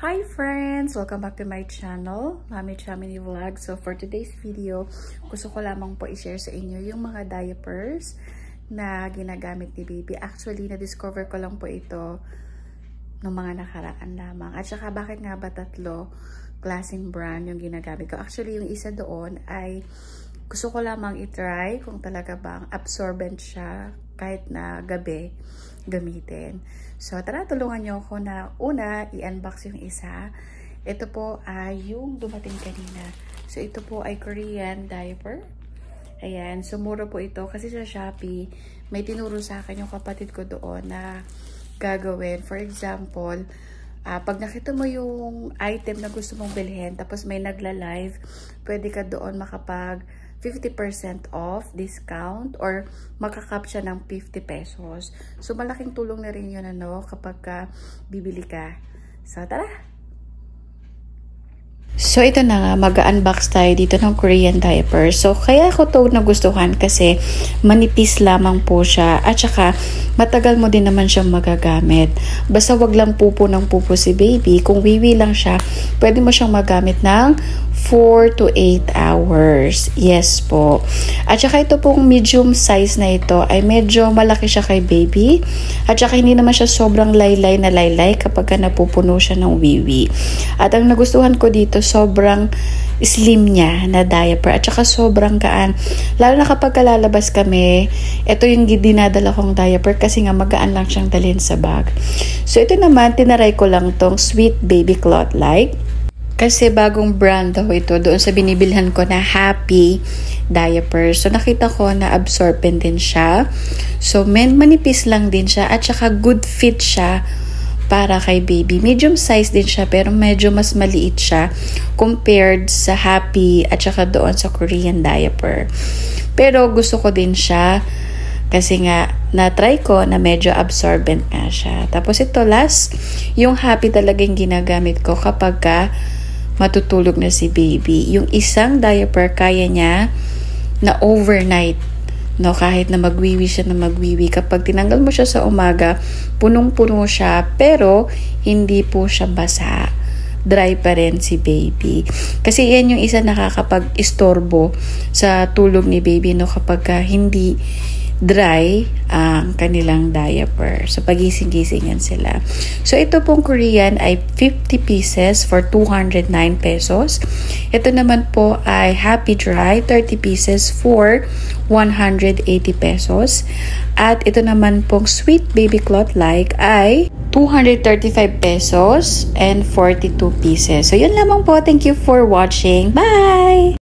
Hi friends! Welcome back to my channel, Mami Chamini Vlog. So for today's video, gusto ko lamang po i-share sa inyo yung mga diapers na ginagamit ni baby. Actually, na-discover ko lang po ito ng mga nakaraan lamang. At saka bakit nga ba tatlo klaseng brand yung ginagamit ko? Actually, yung isa doon ay gusto ko lamang i-try kung talaga bang absorbent siya kahit na gabi gamitin. So, tara, tulungan nyo ako na una, i-unbox yung isa. Ito po ay yung dumating kanina. So, ito po ay Korean diaper. Ayan. So, mura po ito kasi sa Shopee, may tinuro sa akin yung kapatid ko doon na gagawin. For example, pag nakita mo yung item na gusto mong bilhin, tapos may nagla-live, pwede ka doon makapag 50% off discount or makakap siya ng 50 pesos. So, malaking tulong na rin yun kapag bibili ka. So, tara! So, ito na nga, mag-unbox tayo dito ng Korean diaper. So, kaya ko to nagustuhan kasi manipis lamang po siya at saka matagal mo din naman siyang magagamit. Basta wag lang pupo ng pupo si baby. Kung wiwi lang siya, pwede mo siyang magamit ng 4 to 8 hours. Yes po. At saka ito pong medium size na ito ay medyo malaki siya kay baby. At saka hindi naman siya sobrang laylay na laylay kapag napupuno siya ng wiwi. At ang nagustuhan ko dito, sobrang slim niya na diaper. At saka sobrang gaan. Lalo na kapag lalabas kami, ito yung dinadala kong diaper kasi nga magaan lang siyang dalhin sa bag. So ito naman, tinaray ko lang tong Sweet Baby Cloth Like. Kasi bagong brand daw ito doon sa binibilhan ko na Happy diaper. So nakita ko na absorbent din siya. So manipis lang din siya at saka good fit siya para kay baby. Medium size din siya pero medyo mas maliit siya compared sa Happy at saka doon sa Korean diaper. Pero gusto ko din siya kasi nga na-try ko na medyo absorbent nga siya. Tapos ito last, yung Happy talagang ginagamit ko kapag matutulog na si baby. Yung isang diaper kaya niya na overnight. Kahit na magwiwi siya na magwiwi. Kapag tinanggal mo siya sa umaga, punong-puno siya, pero hindi po siya basa. Dry pa rin si baby. Kasi yan yung isa nakakapag-istorbo sa tulog ni baby kapag hindi dry ang kanilang diaper. So, pagising-gisingan sila. So, ito pong Korean ay 50 pieces for 209 pesos. Ito naman po ay Happy Dry, 30 pieces for 180 pesos. At ito naman pong Sweet Baby Cloth Like ay 235 pesos and 42 pieces. So, yun lamang po. Thank you for watching. Bye!